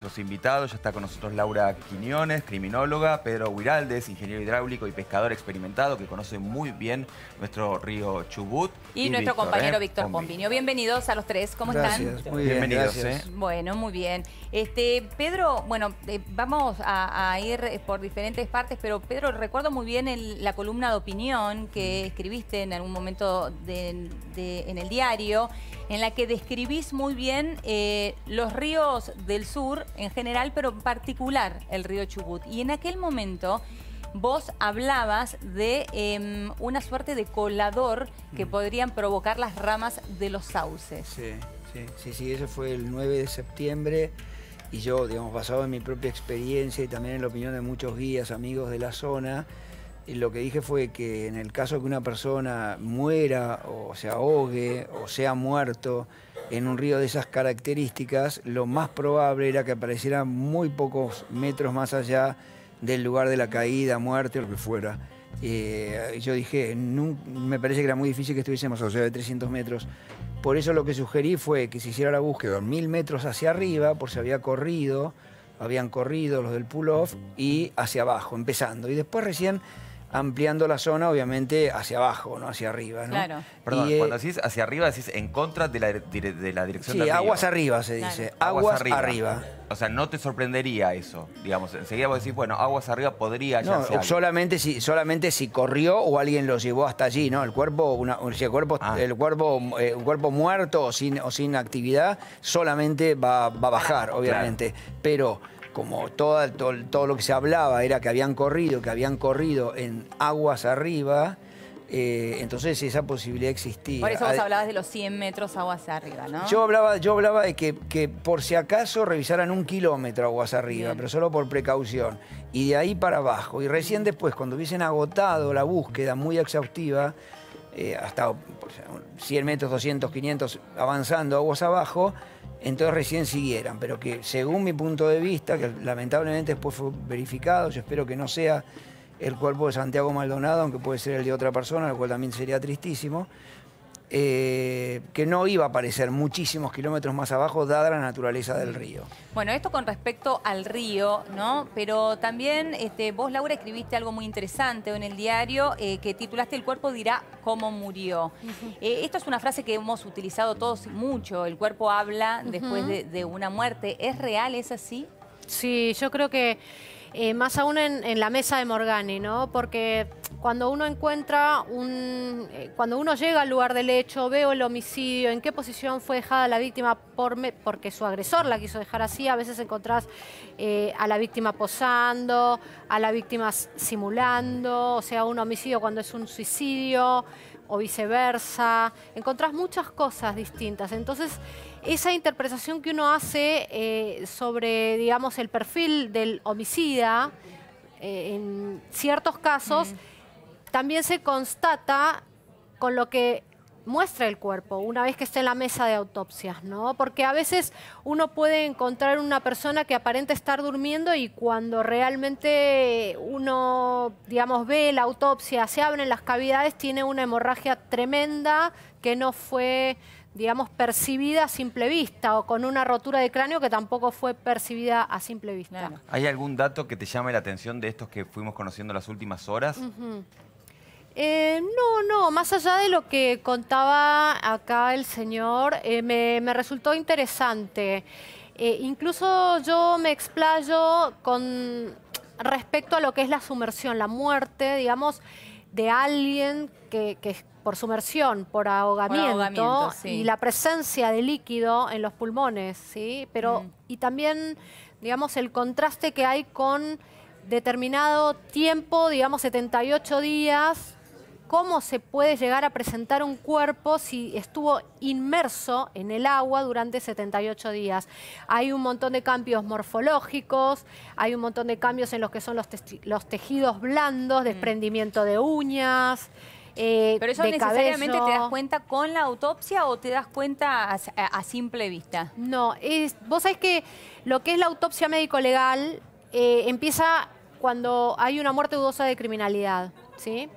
nuestros invitados. Ya está con nosotros Laura Quiñones, criminóloga, Pedro Guiraldes, ingeniero hidráulico y pescador experimentado, que conoce muy bien nuestro río Chubut. Y nuestro compañero Víctor Pombinio. Bienvenidos a los tres, ¿cómo están? Muy bien, bienvenidos. Bueno, muy bien. Pedro, bueno, vamos a ir por diferentes partes, pero Pedro, recuerdo muy bien la columna de opinión que escribiste en algún momento en el diario, en la que describís muy bien los ríos del sur en general, pero en particular el río Chubut. Y en aquel momento vos hablabas de una suerte de colador que podrían provocar las ramas de los sauces. Sí, eso fue el 9 de septiembre y yo, digamos, basado en mi propia experiencia y también en la opinión de muchos guías, amigos de la zona, lo que dije fue que en el caso que una persona muera o se ahogue o sea muerto en un río de esas características, lo más probable era que apareciera muy pocos metros más allá del lugar de la caída, muerte o lo que fuera. Yo dije, me parece que era muy difícil que estuviésemos a de 300 metros. Por eso lo que sugerí fue que se hiciera la búsqueda 1000 metros hacia arriba, por si habían corrido los del pull-off, y hacia abajo, empezando. Y después recién ampliando la zona, obviamente, hacia abajo, no hacia arriba, ¿no? Claro. Perdón, cuando decís hacia arriba, decís en contra de la dirección del río. Sí, aguas arriba se dice. Claro. Aguas arriba. O sea, no te sorprendería eso, digamos. Enseguida vos decís, bueno, aguas arriba podría no, solamente si corrió o alguien lo llevó hasta allí, ¿no? El cuerpo, un cuerpo muerto o sin actividad, solamente va a bajar, obviamente. Claro. Pero como todo lo que se hablaba era que habían corrido en aguas arriba, entonces esa posibilidad existía. Por eso vos hablabas de los 100 metros aguas arriba, ¿no? Yo hablaba de que por si acaso revisaran 1 kilómetro aguas arriba, pero solo por precaución, y de ahí para abajo. Y recién después, cuando hubiesen agotado la búsqueda muy exhaustiva, hasta 100 metros, 200, 500, avanzando aguas abajo, entonces recién siguieran, pero que según mi punto de vista, que lamentablemente después fue verificado, yo espero que no sea el cuerpo de Santiago Maldonado, aunque puede ser el de otra persona, lo cual también sería tristísimo, que no iba a aparecer muchísimos kilómetros más abajo, dada la naturaleza del río. Bueno, esto con respecto al río, ¿no? Pero también vos, Laura, escribiste algo muy interesante en el diario que titulaste "El cuerpo dirá cómo murió". Esto es una frase que hemos utilizado todos mucho. El cuerpo habla después de una muerte. ¿Es real? ¿Es así? Sí, yo creo que más aún en la mesa de Morgani, ¿no? Porque cuando uno cuando uno llega al lugar del hecho, veo el homicidio, en qué posición fue dejada la víctima porque su agresor la quiso dejar así. A veces encontrás a la víctima posando, a la víctima simulando, o sea, un homicidio cuando es un suicidio o viceversa. Encontrás muchas cosas distintas. Entonces, esa interpretación que uno hace sobre, digamos, el perfil del homicida, en ciertos casos, también se constata con lo que muestra el cuerpo una vez que está en la mesa de autopsias, ¿no? Porque a veces uno puede encontrar una persona que aparenta estar durmiendo y cuando realmente uno, digamos, ve la autopsia, se abren las cavidades, tiene una hemorragia tremenda que no fue, digamos, percibida a simple vista, o con una rotura de cráneo que tampoco fue percibida a simple vista. Claro. ¿Hay algún dato que te llame la atención de estos que fuimos conociendo las últimas horas? No, más allá de lo que contaba acá el señor, me resultó interesante. Incluso yo me explayo con respecto a lo que es la sumersión, la muerte, digamos, de alguien que por sumersión, por ahogamiento, sí. Y la presencia de líquido en los pulmones, ¿sí? Pero, y también, digamos, el contraste que hay con determinado tiempo, digamos, 78 días, cómo se puede llegar a presentar un cuerpo si estuvo inmerso en el agua durante 78 días. Hay un montón de cambios morfológicos, hay un montón de cambios en los que son los tejidos blandos, desprendimiento de uñas, ¿Pero eso de necesariamente cabello. te das cuenta con la autopsia o te das cuenta a simple vista? No, vos sabés que lo que es la autopsia médico-legal empieza cuando hay una muerte dudosa de criminalidad, ¿sí?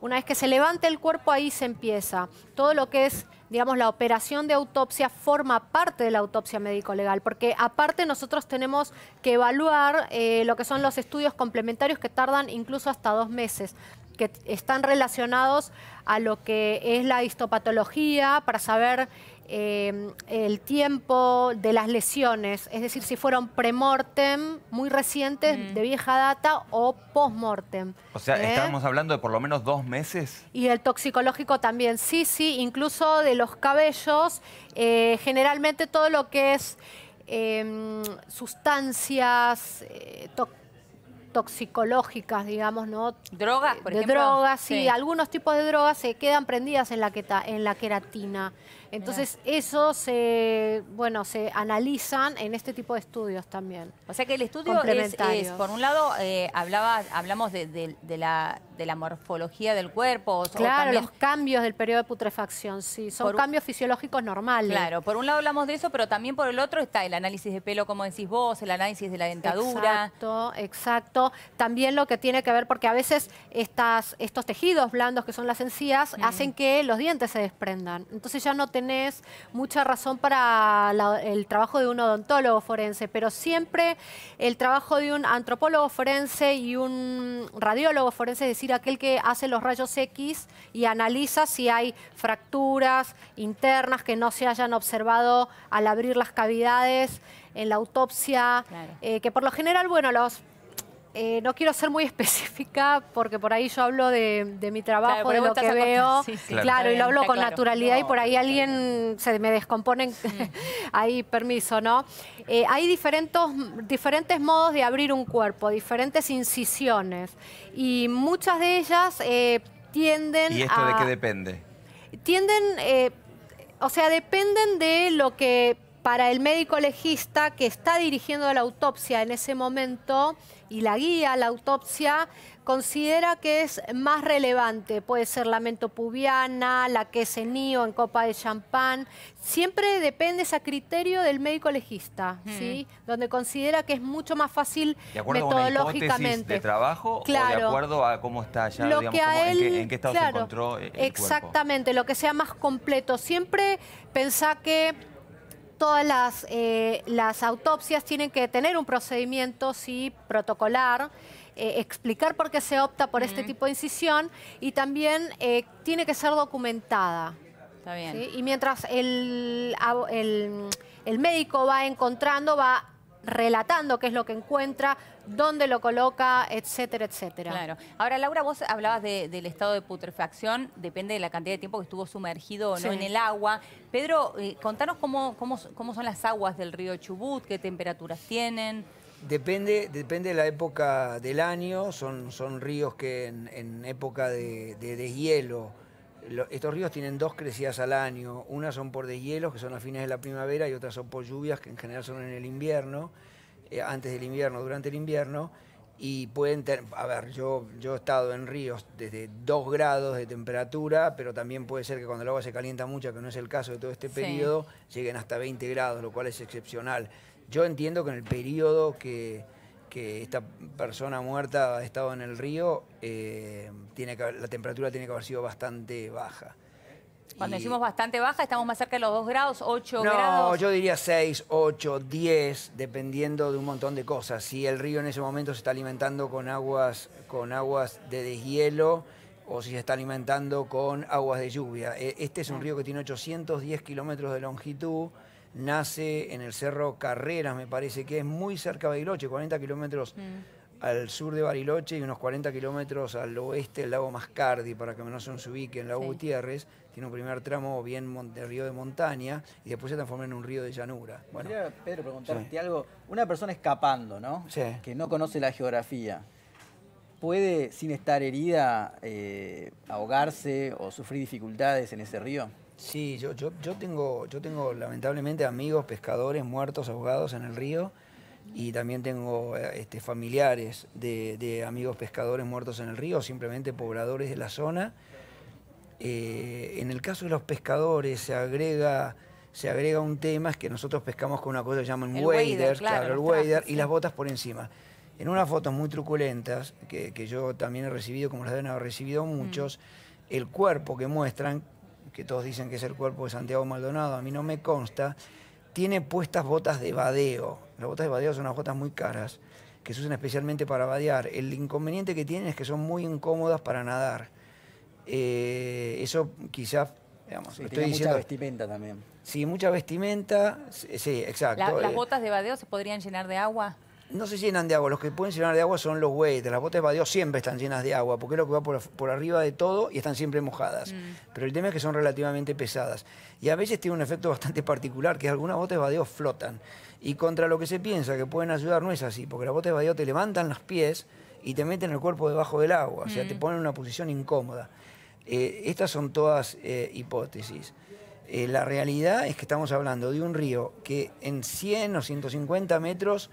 Una vez que se levante el cuerpo, ahí se empieza. Todo lo que es, digamos, la operación de autopsia forma parte de la autopsia médico-legal, porque aparte nosotros tenemos que evaluar lo que son los estudios complementarios que tardan incluso hasta 2 meses, que están relacionados a lo que es la histopatología para saber el tiempo de las lesiones, es decir, si fueron premortem, muy recientes, de vieja data, o postmortem. O sea, estamos hablando de por lo menos 2 meses. Y el toxicológico también, sí, incluso de los cabellos, generalmente todo lo que es sustancias toxicológicas, digamos, ¿no? ¿Drogas, por ejemplo? De drogas, sí. Algunos tipos de drogas se quedan prendidas en la queratina. Entonces, eso se analizan en este tipo de estudios también. O sea que el estudio es por un lado, hablamos de la morfología del cuerpo. Claro, o también, los cambios del periodo de putrefacción, sí. Son cambios fisiológicos normales. Claro, por un lado hablamos de eso, pero también por el otro está el análisis de pelo, como decís vos, el análisis de la dentadura. Exacto. También lo que tiene que ver, porque a veces estos tejidos blandos que son las encías hacen que los dientes se desprendan. Entonces ya no tenés mucha razón para el trabajo de un odontólogo forense, pero siempre el trabajo de un antropólogo forense y un radiólogo forense, es decir, aquel que hace los rayos X y analiza si hay fracturas internas que no se hayan observado al abrir las cavidades en la autopsia, que por lo general, bueno, no quiero ser muy específica porque por ahí yo hablo de mi trabajo, de lo que veo, claro, y lo hablo con naturalidad y por ahí alguien se me descompone, ahí permiso, ¿no? Hay diferentes modos de abrir un cuerpo, diferentes incisiones y muchas de ellas tienden a... ¿Y esto de qué depende? Dependen de lo que para el médico legista que está dirigiendo la autopsia en ese momento y la guía a la autopsia considera que es más relevante. Puede ser la mentopubiana, la quesenio en copa de champán. Siempre depende ese criterio del médico legista, ¿sí? Donde considera que es mucho más fácil metodológicamente. ¿De acuerdo a una hipótesis de trabajo o de acuerdo a cómo está ya, digamos, en qué estado se encontró el cuerpo? Exactamente, lo que sea más completo. Siempre pensá que todas las autopsias tienen que tener un procedimiento protocolar, explicar por qué se opta por este tipo de incisión y también tiene que ser documentada. Está bien. ¿Sí? Y mientras el médico va encontrando, va relatando qué es lo que encuentra, dónde lo coloca, etcétera, etcétera. Claro. Ahora, Laura, vos hablabas del estado de putrefacción, depende de la cantidad de tiempo que estuvo sumergido o no en el agua. Pedro, contanos cómo son las aguas del río Chubut, qué temperaturas tienen. Depende de la época del año, son ríos que en época de deshielo, estos ríos tienen 2 crecidas al año, unas son por deshielos, que son a fines de la primavera, y otras son por lluvias, que en general son en el invierno, antes del invierno, durante el invierno, y pueden tener, yo he estado en ríos desde 2 grados de temperatura, pero también puede ser que cuando el agua se calienta mucho, que no es el caso de todo este periodo, lleguen hasta 20 grados, lo cual es excepcional. Yo entiendo que en el periodo que esta persona muerta ha estado en el río, la temperatura tiene que haber sido bastante baja. Cuando decimos bastante baja, estamos más cerca de los 2 grados, 8 grados. grados. No, yo diría 6, 8, 10, dependiendo de un montón de cosas. Si el río en ese momento se está alimentando con aguas de deshielo o si se está alimentando con aguas de lluvia. Este es un río que tiene 810 kilómetros de longitud. Nace en el Cerro Carreras, me parece que es muy cerca de Bariloche, 40 kilómetros al sur de Bariloche y unos 40 kilómetros al oeste del lago Mascardi, para que menos se ubique en Lago Gutiérrez. Tiene un primer tramo bien de río de montaña y después se transforma en un río de llanura. Bueno, quería, Pedro, preguntarte algo. Una persona escapando, ¿no? Sí. Que no conoce la geografía, ¿puede, sin estar herida, ahogarse o sufrir dificultades en ese río? Sí, yo tengo lamentablemente amigos pescadores muertos, ahogados en el río, y también tengo familiares de amigos pescadores muertos en el río, simplemente pobladores de la zona. En el caso de los pescadores se agrega un tema, es que nosotros pescamos con una cosa que llaman waders, claro, el wader, y las botas por encima. En unas fotos muy truculentas, que yo también he recibido, como las deben haber recibido muchos, el cuerpo que muestran, que todos dicen que es el cuerpo de Santiago Maldonado, a mí no me consta, tiene puestas botas de vadeo. Las botas de vadeo son unas botas muy caras, que se usan especialmente para vadear. El inconveniente que tienen es que son muy incómodas para nadar. Eso quizás, digamos, Sí, estoy tiene diciendo... mucha vestimenta también. Sí, mucha vestimenta, sí, exacto. ¿Las botas de vadeo se podrían llenar de agua? No se llenan de agua, los que pueden llenar de agua son los waders. Las botas de vadeo siempre están llenas de agua, porque es lo que va por arriba de todo y están siempre mojadas. Pero el tema es que son relativamente pesadas. Y a veces tiene un efecto bastante particular, que algunas botas de vadeo flotan. Y contra lo que se piensa que pueden ayudar no es así, porque las botas de vadeo te levantan los pies y te meten el cuerpo debajo del agua, o sea, te ponen en una posición incómoda. Estas son todas hipótesis. La realidad es que estamos hablando de un río que en 100 o 150 metros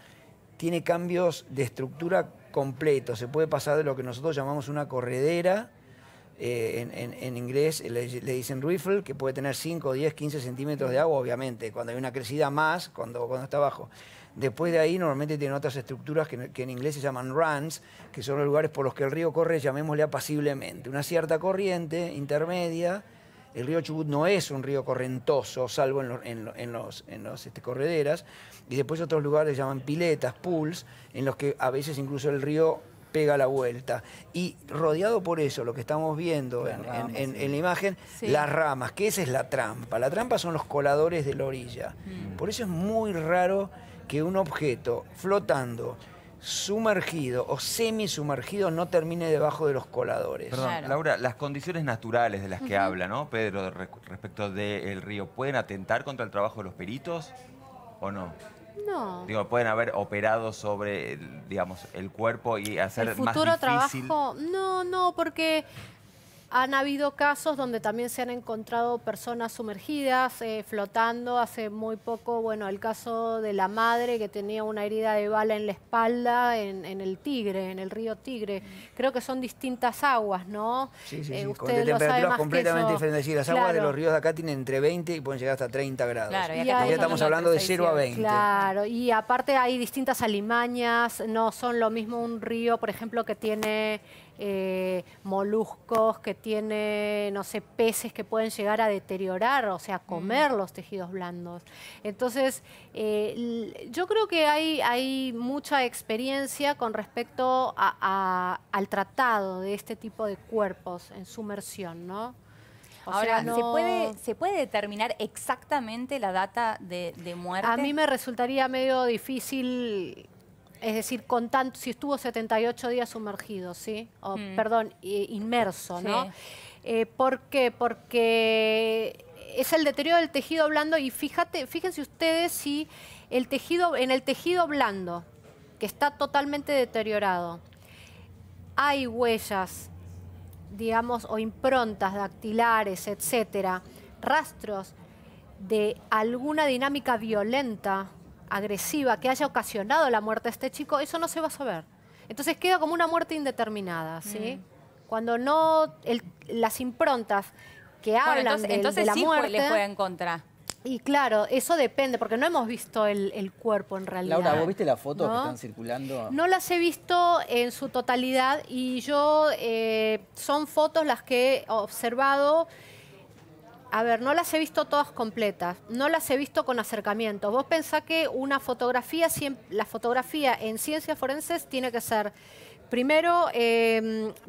tiene cambios de estructura completos. Se puede pasar de lo que nosotros llamamos una corredera, en inglés le dicen riffle, que puede tener 5, 10, 15 centímetros de agua, obviamente, cuando hay una crecida más, cuando está abajo. Después de ahí normalmente tiene otras estructuras que en inglés se llaman runs, que son los lugares por los que el río corre, llamémosle apaciblemente. Una cierta corriente intermedia. El río Chubut no es un río correntoso, salvo en los correderas. Y después otros lugares se llaman piletas, pools, en los que a veces incluso el río pega la vuelta. Y rodeado por eso, lo que estamos viendo en la imagen, las ramas, que esa es la trampa. La trampa son los coladores de la orilla. Por eso es muy raro que un objeto flotando, sumergido o semisumergido no termine debajo de los coladores. Perdón, Claro. Laura, las condiciones naturales de las que habla, ¿no, Pedro, respecto del río, ¿pueden atentar contra el trabajo de los peritos o no? No. Digo, ¿pueden haber operado sobre, digamos, el cuerpo y hacer El más futuro difícil? trabajo, no, porque han habido casos donde también se han encontrado personas sumergidas, flotando. Hace muy poco, bueno, el caso de la madre que tenía una herida de bala en la espalda en el Tigre, en el río Tigre. Creo que son distintas aguas, ¿no? Sí, sí, Usted con lo sabe temperaturas más que completamente eso. diferentes. Es decir, las aguas de Claro. los ríos de acá tienen entre 20 y pueden llegar hasta 30 grados. Claro, y Y acá ya estamos hablando de 0 a 20. Claro, y aparte hay distintas alimañas, no son lo mismo un río, por ejemplo, que tiene moluscos, que tiene, no sé, peces que pueden llegar a deteriorar, o sea, comer los tejidos blandos. Entonces, yo creo que hay mucha experiencia con respecto al tratado de este tipo de cuerpos en sumersión, ¿no? O Ahora, sea, no- ¿se puede determinar exactamente la data de muerte? A mí me resultaría medio difícil, es decir, si estuvo 78 días sumergido, ¿sí? O, perdón, inmerso, ¿no? ¿Por qué? Porque es el deterioro del tejido blando y fíjense ustedes si en el tejido blando, que está totalmente deteriorado, hay huellas, digamos, o improntas dactilares, etcétera, rastros de alguna dinámica violenta, agresiva, que haya ocasionado la muerte de este chico, eso no se va a saber. Entonces queda como una muerte indeterminada, ¿sí? Cuando no, las improntas que hablan entonces de la sí muerte... le juega en contra. Y claro, eso depende, porque no hemos visto el cuerpo en realidad. Laura, ¿vos viste las fotos ¿no? que están circulando? No las he visto en su totalidad y yo son fotos las que he observado. A ver, no las he visto todas completas, no las he visto con acercamiento. Vos pensás que una fotografía, la fotografía en ciencias forenses tiene que ser primero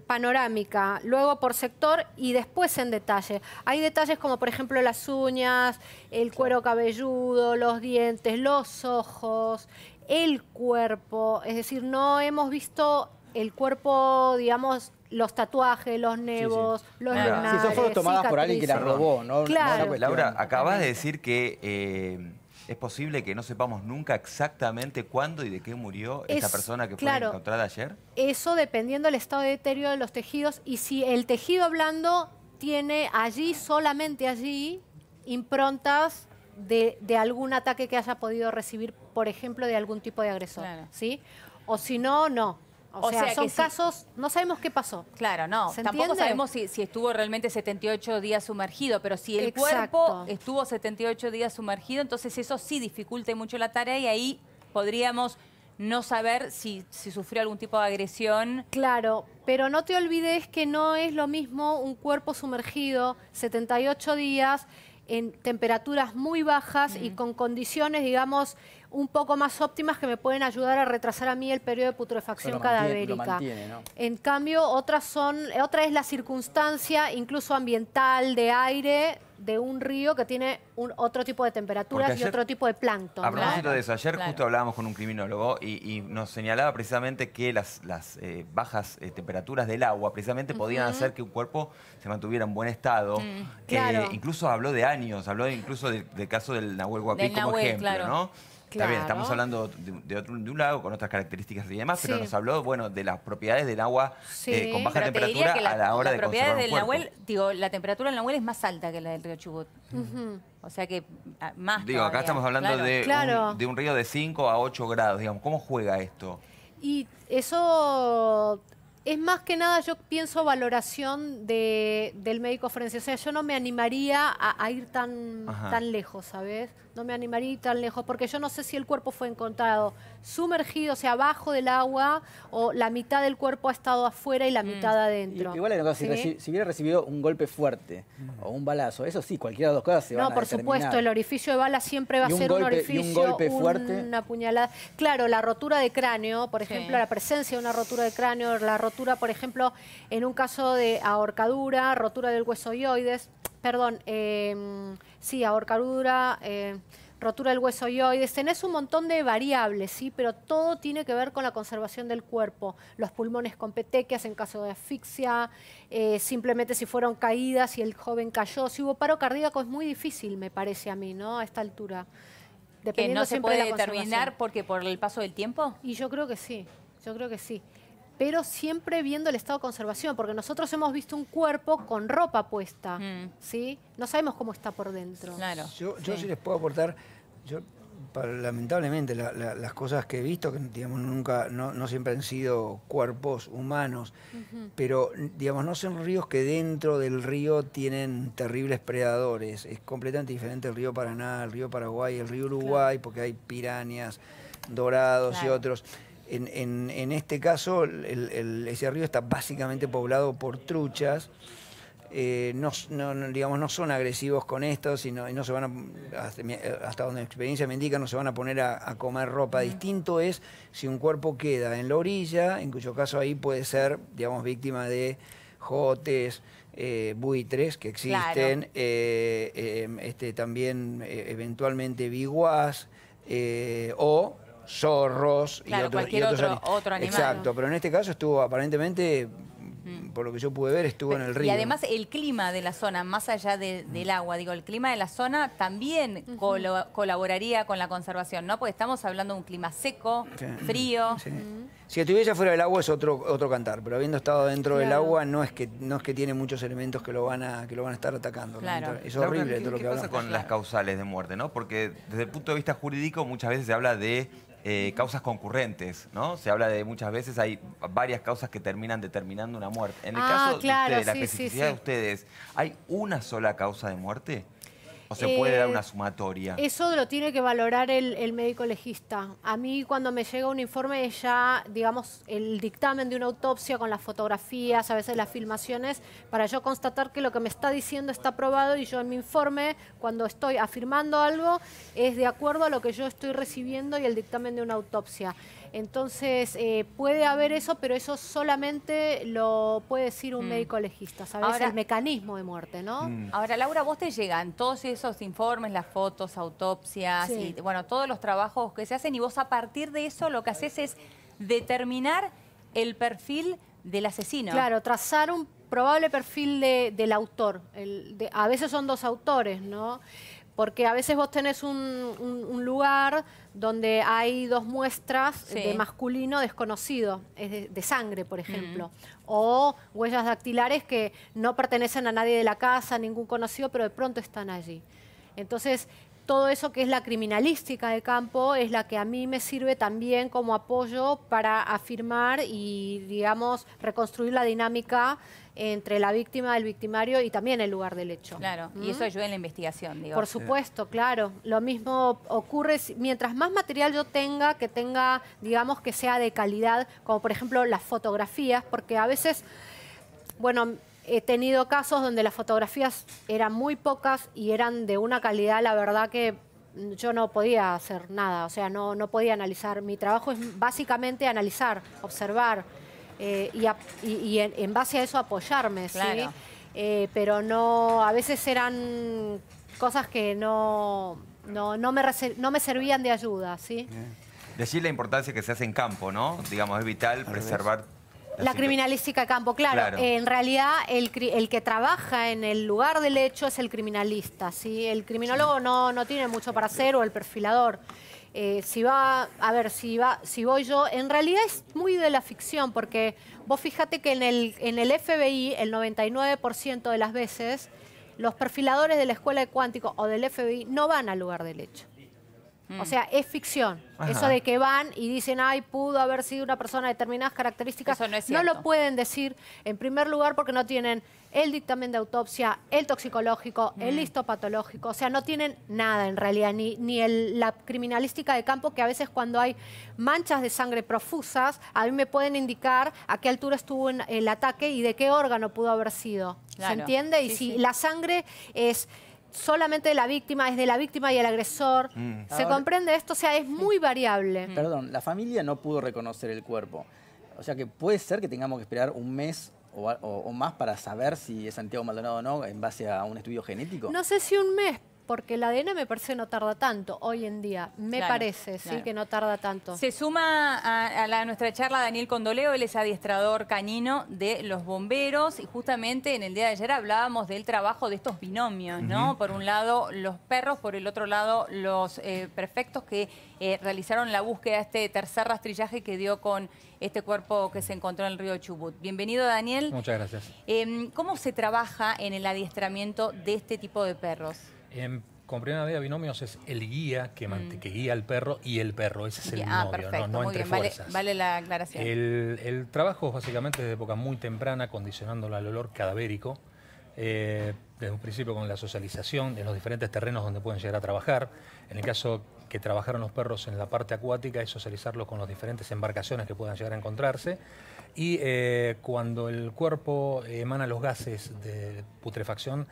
panorámica, luego por sector y después en detalle. Hay detalles como por ejemplo las uñas, el cuero cabelludo, los dientes, los ojos, el cuerpo. Es decir, no hemos visto el cuerpo, digamos, los tatuajes, los nevos, los Ahora, lunares, Sí, son fotos tomadas por alguien que las cicatrices. robó, ¿no? Claro. No una cuestión- Laura, acabas de decir que es posible que no sepamos nunca exactamente cuándo y de qué murió esta persona que fue claro. encontrada ayer. Eso dependiendo del estado de deterioro de los tejidos y si el tejido blando tiene allí, solamente allí, improntas de algún ataque que haya podido recibir, por ejemplo, de algún tipo de agresor, Claro. ¿sí? O si no, no. O sea, sea son que sí. casos, no sabemos qué pasó. Claro, no. ¿Se Tampoco entiende? sabemos si estuvo realmente 78 días sumergido, pero si el Exacto. cuerpo estuvo 78 días sumergido, entonces eso sí dificulta mucho la tarea y ahí podríamos no saber si sufrió algún tipo de agresión. Claro, pero no te olvides que no es lo mismo un cuerpo sumergido 78 días en temperaturas muy bajas y con condiciones, digamos, un poco más óptimas que me pueden ayudar a retrasar a mí el periodo de putrefacción cadavérica. Lo mantiene, ¿no? En cambio, otra es la circunstancia, incluso ambiental, de aire, de un río que tiene otro tipo de temperaturas y otro tipo de plancton. A propósito de eso, ayer justo hablábamos con un criminólogo y nos señalaba precisamente que las bajas temperaturas del agua precisamente podían hacer que un cuerpo se mantuviera en buen estado. Claro. Incluso habló de años, habló incluso del caso del Nahuel Huapi como ejemplo, claro. ¿no? Está bien, estamos hablando de un lago con otras características y demás, pero nos habló, bueno, de las propiedades del agua con baja temperatura a la hora de conservar un cuerpo. Nahuel, digo, la temperatura del Nahuel es más alta que la del río Chubut. O sea que más Digo, acá estamos hablando claro. de un río de 5 a 8 grados, digamos. ¿Cómo juega esto? Y eso es más que nada, yo pienso, valoración del médico forense. O sea, yo no me animaría a ir tan lejos, ¿sabes? No me animaría a ir tan lejos, porque yo no sé si el cuerpo fue encontrado sumergido, o sea, abajo del agua, o la mitad del cuerpo ha estado afuera y la mitad adentro. Igual hay una cosa, ¿sí? si hubiera recibido un golpe fuerte o un balazo, eso sí, cualquiera de las dos cosas se van a por supuesto, el orificio de bala siempre va a ser un orificio, un golpe fuerte. Una puñalada. Claro, la rotura de cráneo, por ejemplo, la presencia de una rotura de cráneo, la rotura, por ejemplo, en un caso de ahorcadura, rotura del hueso ioides, perdón, sí, ahorcadura, rotura del hueso ioides, tenés un montón de variables, ¿sí? Pero todo tiene que ver con la conservación del cuerpo. Los pulmones con petequias en caso de asfixia, simplemente si fueron caídas, si el joven cayó, si hubo paro cardíaco, es muy difícil, me parece a mí, ¿no? A esta altura. ¿Que no se puede determinar porque por el paso del tiempo? Y yo creo que sí, pero siempre viendo el estado de conservación, porque nosotros hemos visto un cuerpo con ropa puesta, ¿sí? No sabemos cómo está por dentro. Claro. Yo sí les puedo aportar, lamentablemente las cosas que he visto, que digamos no siempre han sido cuerpos humanos, pero digamos no son ríos que dentro del río tienen terribles predadores. Es completamente diferente el río Paraná, el río Paraguay, el río Uruguay, porque hay pirañas, dorados y otros. En este caso, ese río está básicamente poblado por truchas. Digamos, no son agresivos con esto, y no se van hasta donde mi experiencia me indica, no se van a poner a comer ropa. Distinto es si un cuerpo queda en la orilla, en cuyo caso ahí puede ser, digamos, víctima de jotes, buitres que existen, también eventualmente viguás o zorros y otros otro animal. Exacto, pero en este caso estuvo aparentemente, por lo que yo pude ver, estuvo en el río. Y además el clima de la zona, más allá del agua, digo, el clima de la zona también colaboraría con la conservación, ¿no? Porque estamos hablando de un clima seco, frío. Sí. Si estuviese fuera del agua es otro cantar, pero habiendo estado dentro del agua no es que tiene muchos elementos que lo van a estar atacando. Claro. Es horrible todo lo que ¿Qué pasa hablamos. con las causales de muerte, no? Porque desde el punto de vista jurídico muchas veces se habla de causas concurrentes, ¿no? Se habla de muchas veces hay varias causas que terminan determinando una muerte. En el caso de ustedes, la especificidad de ustedes, ¿hay una sola causa de muerte? ¿O se puede dar una sumatoria? Eso lo tiene que valorar el médico legista. A mí cuando me llega un informe ya, digamos, el dictamen de una autopsia con las fotografías, a veces las filmaciones, para yo constatar que lo que me está diciendo está aprobado y yo en mi informe, cuando estoy afirmando algo, es de acuerdo a lo que yo estoy recibiendo y el dictamen de una autopsia. Entonces, puede haber eso, pero eso solamente lo puede decir un médico legista, ¿sabes? Ahora, el mecanismo de muerte, ¿no? Ahora, Laura, vos te llegan todos esos informes, las fotos, autopsias, y bueno, todos los trabajos que se hacen, y vos a partir de eso lo que haces es determinar el perfil del asesino. Claro, trazar un probable perfil del autor. A veces son dos autores, ¿no? Porque a veces vos tenés un lugar donde hay dos muestras de masculino desconocido, de sangre, por ejemplo, o huellas dactilares que no pertenecen a nadie de la casa, ningún conocido, pero de pronto están allí. Entonces, todo eso que es la criminalística de campo es la que a mí me sirve también como apoyo para afirmar y, digamos, reconstruir la dinámica entre la víctima, el victimario y también el lugar del hecho. Claro, y eso ayuda en la investigación, digo. Por supuesto, claro. Lo mismo ocurre, mientras más material yo tenga, que tenga, digamos, que sea de calidad, como por ejemplo las fotografías, porque a veces, bueno, he tenido casos donde las fotografías eran muy pocas y eran de una calidad, la verdad que yo no podía hacer nada, o sea, no podía analizar. Mi trabajo es básicamente analizar, observar, y en base a eso apoyarme, claro. ¿sí? Pero no, a veces eran cosas que no me servían de ayuda, ¿sí? De allí la importancia que se hace en campo, ¿no? Digamos, es vital preservar... La criminalística de campo, claro. En realidad, el que trabaja en el lugar del hecho es el criminalista, ¿sí? El criminólogo no tiene mucho para hacer, o el perfilador. Si voy yo, en realidad es muy de la ficción, porque vos fíjate que en el FBI, el 99% de las veces, los perfiladores de la escuela de cuántico o del FBI no van al lugar del hecho. O sea, es ficción. Ajá. Eso de que van y dicen, ay, pudo haber sido una persona de determinadas características. Eso no es cierto. No lo pueden decir, en primer lugar, porque no tienen el dictamen de autopsia, el toxicológico, el histopatológico. O sea, no tienen nada en realidad, ni la criminalística de campo, que a veces cuando hay manchas de sangre profusas, a mí me pueden indicar a qué altura estuvo el ataque y de qué órgano pudo haber sido. Claro. ¿Se entiende? Y si la sangre es... solamente de la víctima, es de la víctima y el agresor. ¿Se comprende esto? O sea, es muy variable. Perdón, la familia no pudo reconocer el cuerpo. O sea que puede ser que tengamos que esperar un mes o más para saber si es Santiago Maldonado o no en base a un estudio genético. No sé si un mes, porque el ADN me parece no tarda tanto hoy en día. Me parece, sí, que no tarda tanto. Se suma a nuestra charla Daniel Condoleo, él es adiestrador canino de los bomberos y justamente en el día de ayer hablábamos del trabajo de estos binomios, ¿no? Por un lado los perros, por el otro lado los prefectos que realizaron la búsqueda de este tercer rastrillaje que dio con este cuerpo que se encontró en el río Chubut. Bienvenido, Daniel. Muchas gracias. ¿Cómo se trabaja en el adiestramiento de este tipo de perros? Con primera medida, binomios es el guía que guía al perro y el perro. Ese es el binomio, perfecto, no entre fuerzas. Vale la aclaración. El trabajo es básicamente desde época muy temprana, condicionándolo al olor cadavérico. Desde un principio con la socialización en los diferentes terrenos donde pueden llegar a trabajar. En el caso que trabajaron los perros en la parte acuática, es socializarlos con las diferentes embarcaciones que puedan llegar a encontrarse. Y cuando el cuerpo emana los gases de putrefacción,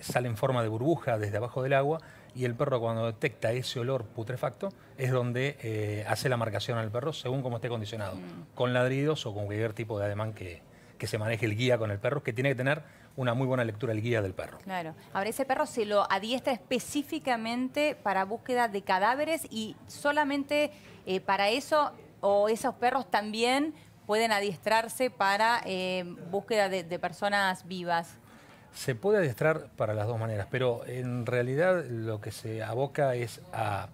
sale en forma de burbuja desde abajo del agua, y el perro, cuando detecta ese olor putrefacto, es donde hace la marcación al perro según cómo esté condicionado, con ladridos o con cualquier tipo de ademán que se maneje el guía con el perro, que tiene que tener una muy buena lectura el guía del perro. Claro. Ahora, ese perro se lo adiestra específicamente para búsqueda de cadáveres y solamente para eso, o esos perros también pueden adiestrarse para búsqueda de personas vivas. Se puede adiestrar para las dos maneras, pero en realidad lo que se aboca es a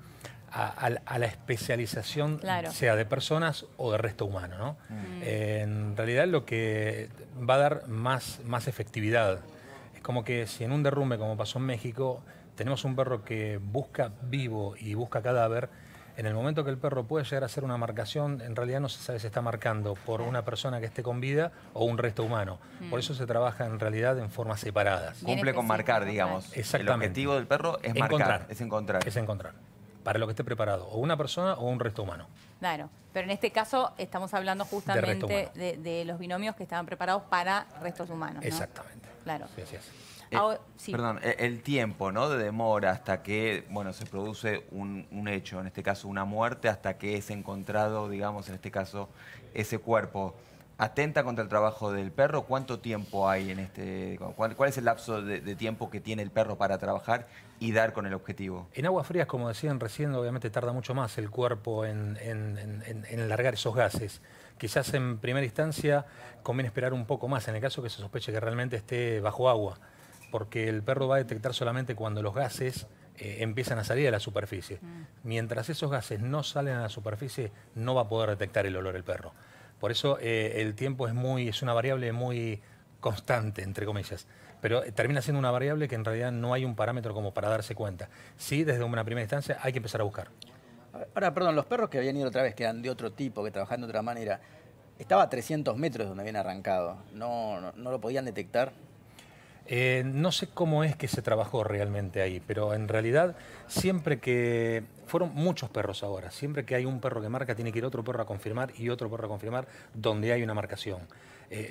la especialización, sea de personas o de resto humano, ¿no? En realidad lo que va a dar más efectividad. Es como que si en un derrumbe, como pasó en México, tenemos un perro que busca vivo y busca cadáver, en el momento que el perro puede llegar a hacer una marcación, en realidad no se sabe si está marcando por una persona que esté con vida o un resto humano. Por eso se trabaja en realidad en formas separadas. Cumple con marcar, digamos. Exactamente. El objetivo del perro es marcar, es encontrar. Es encontrar. Para lo que esté preparado, o una persona o un resto humano. Claro, pero en este caso estamos hablando justamente de los binomios que estaban preparados para restos humanos, ¿no? Exactamente. Claro. Sí, así es. Perdón, el tiempo, ¿no?, de demora hasta que, bueno, se produce un hecho, en este caso una muerte, hasta que es encontrado, digamos, en este caso, ese cuerpo. ¿Atenta contra el trabajo del perro? ¿Cuánto tiempo hay en este...? ¿Cuál es el lapso de tiempo que tiene el perro para trabajar y dar con el objetivo? En aguas frías, como decían recién, obviamente tarda mucho más el cuerpo en largar esos gases. Quizás en primera instancia conviene esperar un poco más, en el caso que se sospeche que realmente esté bajo agua, porque el perro va a detectar solamente cuando los gases empiezan a salir a la superficie. Mientras esos gases no salen a la superficie, no va a poder detectar el olor el perro. Por eso el tiempo es una variable muy constante, entre comillas. pero termina siendo una variable que en realidad no hay un parámetro como para darse cuenta. Sí, desde una primera instancia hay que empezar a buscar. Ahora, perdón, los perros que habían ido otra vez, que eran de otro tipo, que trabajaban de otra manera, estaba a 300 metros de donde habían arrancado. ¿No lo podían detectar? No sé cómo es que se trabajó realmente ahí, pero en realidad siempre que... Fueron muchos perros ahora. Siempre que hay un perro que marca, tiene que ir otro perro a confirmar y otro perro a confirmar donde hay una marcación.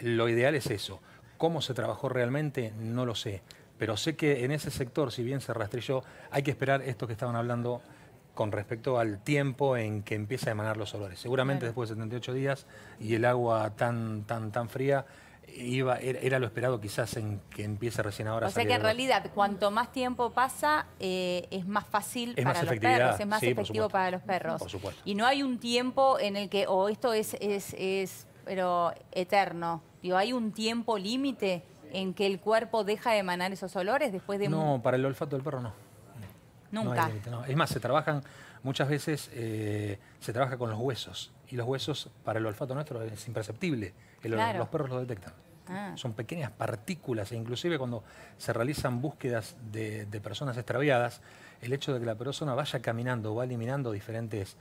Lo ideal es eso. ¿Cómo se trabajó realmente? No lo sé. Pero sé que en ese sector, si bien se rastrilló, hay que esperar esto que estaban hablando con respecto al tiempo en que empieza a emanar los olores. Seguramente después de 78 días y el agua tan fría, era lo esperado quizás en que empiece recién ahora. O sea que en realidad, cuanto más tiempo pasa, es más fácil para los perros, es más efectivo para los perros. Por supuesto. Y no hay un tiempo en el que, esto es pero eterno. Digo, ¿hay un tiempo límite en que el cuerpo deja de emanar esos olores después de... No, para el olfato del perro no. Nunca. No hay límite, no. Es más, se trabajan, muchas veces se trabaja con los huesos. Y los huesos, para el olfato nuestro, es imperceptible. Claro. Los perros lo detectan. Son pequeñas partículas, e inclusive cuando se realizan búsquedas de personas extraviadas, el hecho de que la persona vaya caminando va eliminando diferentes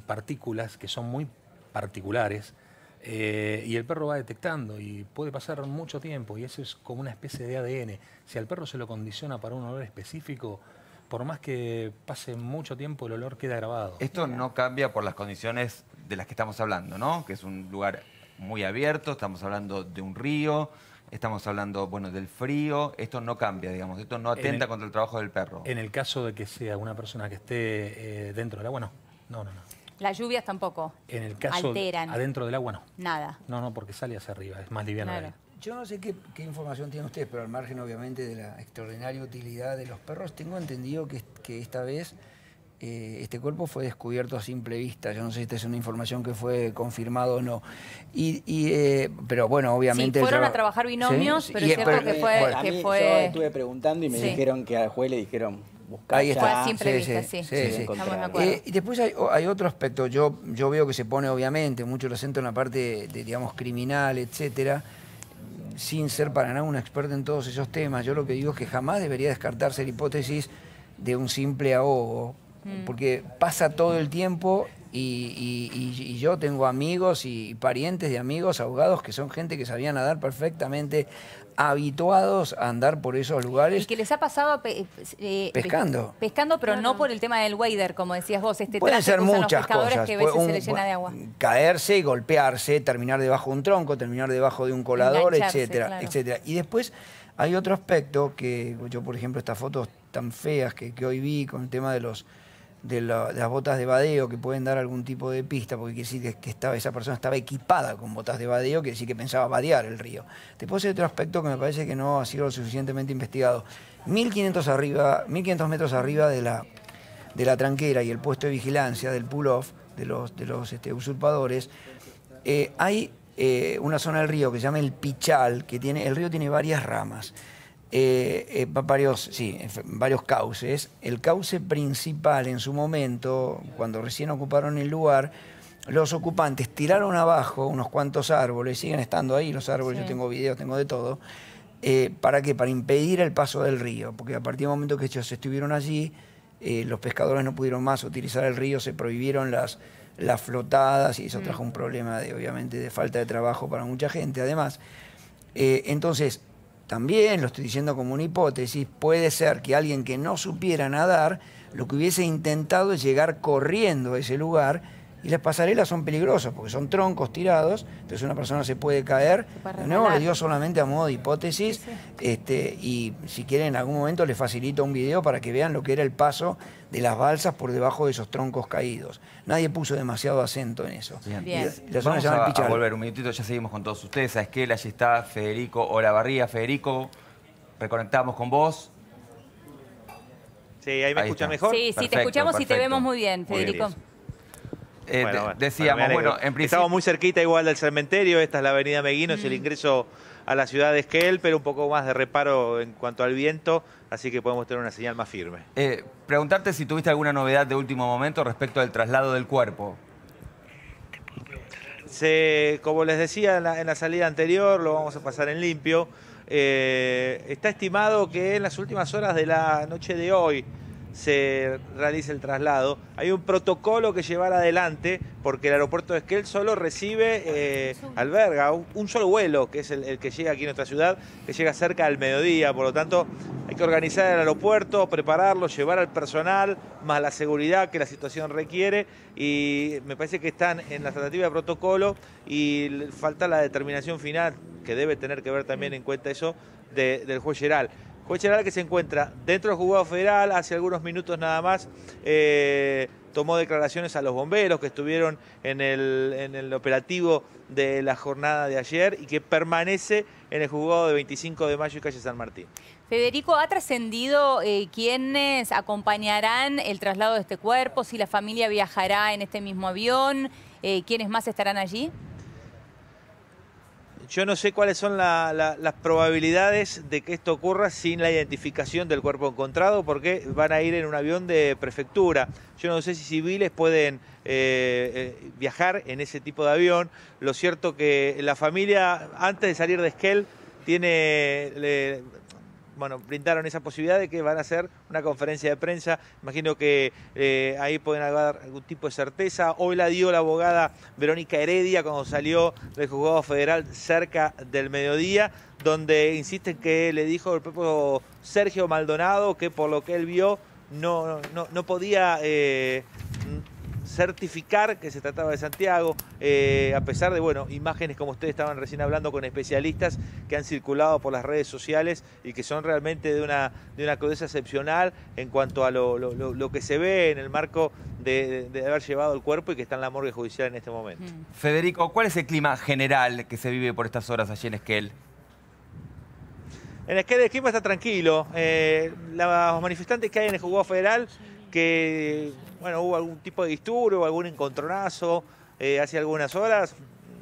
partículas que son muy particulares, y el perro va detectando y puede pasar mucho tiempo, y eso es como una especie de ADN. Si al perro se lo condiciona para un olor específico, por más que pase mucho tiempo, el olor queda grabado. Esto no cambia por las condiciones de las que estamos hablando, ¿no? Que es un lugar muy abierto, estamos hablando de un río, estamos hablando, bueno, del frío. Esto no cambia, digamos, esto no atenta contra el trabajo del perro. En el caso de que sea una persona que esté dentro del agua, no. No. Las lluvias tampoco En el caso alteran. adentro del agua, no. Nada. No, porque sale hacia arriba, es más liviano. Claro. Yo no sé qué información tienen ustedes, pero al margen obviamente de la extraordinaria utilidad de los perros, tengo entendido que esta vez este cuerpo fue descubierto a simple vista. Yo no sé si esta es una información que fue confirmado o no. Pero bueno, obviamente... Sí, fueron a trabajar binomios, ¿sí? Pero es cierto que fue... Yo estuve preguntando y me dijeron que al juez le dijeron... Ahí está. Fue a simple vista, sí. Estamos de acuerdo. Y después hay otro aspecto. Yo veo que se pone obviamente mucho el acento en la parte de digamos, criminal, etcétera, sin ser para nada un experto en todos esos temas. Yo lo que digo es que jamás debería descartarse la hipótesis de un simple ahogo, porque pasa todo el tiempo y yo tengo amigos y parientes de amigos ahogados que son gente que sabía nadar perfectamente, habituados a andar por esos lugares. Y que les ha pasado pescando. Pescando, pero no por el tema del wader, como decías vos. Pueden ser muchas cosas. Que a veces se les llena de agua. Caerse, golpearse, terminar debajo de un tronco, terminar debajo de un colador, etcétera, claro. etcétera. Y después hay otro aspecto que yo, por ejemplo, estas fotos tan feas que hoy vi con el tema de las botas de vadeo que pueden dar algún tipo de pista, porque quiere decir que esa persona estaba equipada con botas de vadeo, quiere decir que pensaba vadear el río. Después hay otro aspecto que me parece que no ha sido lo suficientemente investigado. 1500 metros arriba de la tranquera y el puesto de vigilancia del pull-off de los usurpadores, hay una zona del río que se llama el Pichal, que el río tiene varias ramas. Varios cauces. El cauce principal en su momento, cuando recién ocuparon el lugar, los ocupantes tiraron abajo unos cuantos árboles, siguen estando ahí los árboles, yo tengo videos, tengo de todo. ¿Para qué? Para impedir el paso del río, porque a partir del momento que ellos estuvieron allí, los pescadores no pudieron más utilizar el río, se prohibieron las flotadas y eso trajo un problema obviamente de falta de trabajo para mucha gente. Además, entonces, también, lo estoy diciendo como una hipótesis, puede ser que alguien que no supiera nadar, lo que hubiese intentado es llegar corriendo a ese lugar, y las pasarelas son peligrosas porque son troncos tirados, entonces una persona se puede caer. De nuevo, le digo solamente a modo de hipótesis, y si quieren en algún momento les facilito un video para que vean lo que era el paso de las balsas por debajo de esos troncos caídos. Nadie puso demasiado acento en eso. Bien. Vamos a volver un minutito, ya seguimos con todos ustedes. A Esquel, allí está Federico Olavarría. Federico, reconectamos con vos. Sí, ahí me escuchan mejor. Sí, perfecto, te escuchamos y te vemos muy bien, Federico. Decíamos, bueno, en principio... Estamos muy cerquita igual del cementerio, esta es la avenida Meguino, es el ingreso a la ciudad de Esquel, pero un poco más de reparo en cuanto al viento, así que podemos tener una señal más firme. Preguntarte si tuviste alguna novedad de último momento respecto al traslado del cuerpo. Como les decía en la salida anterior, lo vamos a pasar en limpio. está estimado que en las últimas horas de la noche de hoy se realice el traslado. Hay un protocolo que llevar adelante porque el aeropuerto de Esquel solo recibe, alberga un solo vuelo, que es el que llega aquí a nuestra ciudad, que llega cerca del mediodía. Por lo tanto, hay que organizar el aeropuerto, prepararlo, llevar al personal, más la seguridad que la situación requiere. Y me parece que están en la tratativa de protocolo y falta la determinación final, que debe tener que ver también en cuenta eso, del juez Geral. Juez Geral que se encuentra dentro del juzgado federal, hace algunos minutos nada más, tomó declaraciones a los bomberos que estuvieron en el operativo de la jornada de ayer y que permanece en el juzgado de 25 de mayo y calle San Martín. Federico, ¿ha trascendido quiénes acompañarán el traslado de este cuerpo? Si la familia viajará en este mismo avión, ¿quiénes más estarán allí? Yo no sé cuáles son las probabilidades de que esto ocurra sin la identificación del cuerpo encontrado, porque van a ir en un avión de prefectura. Yo no sé si civiles pueden viajar en ese tipo de avión. Lo cierto que la familia, antes de salir de Esquel, brindaron esa posibilidad de que van a hacer una conferencia de prensa. Imagino que ahí pueden haber algún tipo de certeza. Hoy la dio la abogada Verónica Heredia cuando salió del juzgado federal cerca del mediodía, donde insisten que le dijo el propio Sergio Maldonado que por lo que él vio no podía certificar que se trataba de Santiago, a pesar de imágenes como ustedes estaban recién hablando con especialistas que han circulado por las redes sociales y que son realmente de una crudeza excepcional en cuanto a lo que se ve en el marco de haber llevado el cuerpo y que está en la morgue judicial en este momento. Federico, ¿cuál es el clima general que se vive por estas horas allí en Esquel? En Esquel el clima está tranquilo. Los manifestantes que hay en el juzgado federal, que hubo algún tipo de disturbio, algún encontronazo hace algunas horas,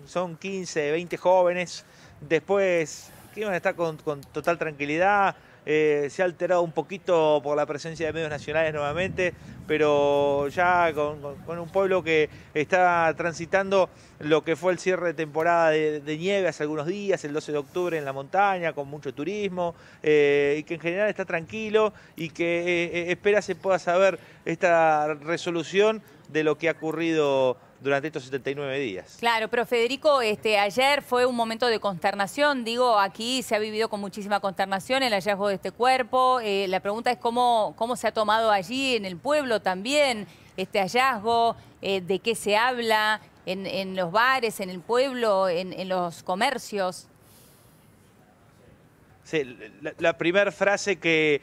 son 15, 20 jóvenes. Después que van a estar con total tranquilidad. Se ha alterado un poquito por la presencia de medios nacionales nuevamente, pero ya con un pueblo que está transitando lo que fue el cierre de temporada de nieve hace algunos días, el 12 de octubre en la montaña, con mucho turismo, y que en general está tranquilo y que espera se pueda saber esta resolución de lo que ha ocurrido durante estos 79 días. Claro, pero Federico, ayer fue un momento de consternación. Digo, aquí se ha vivido con muchísima consternación el hallazgo de este cuerpo. La pregunta es cómo se ha tomado allí en el pueblo también este hallazgo, de qué se habla en los bares, en el pueblo, en los comercios. Sí, la primera frase que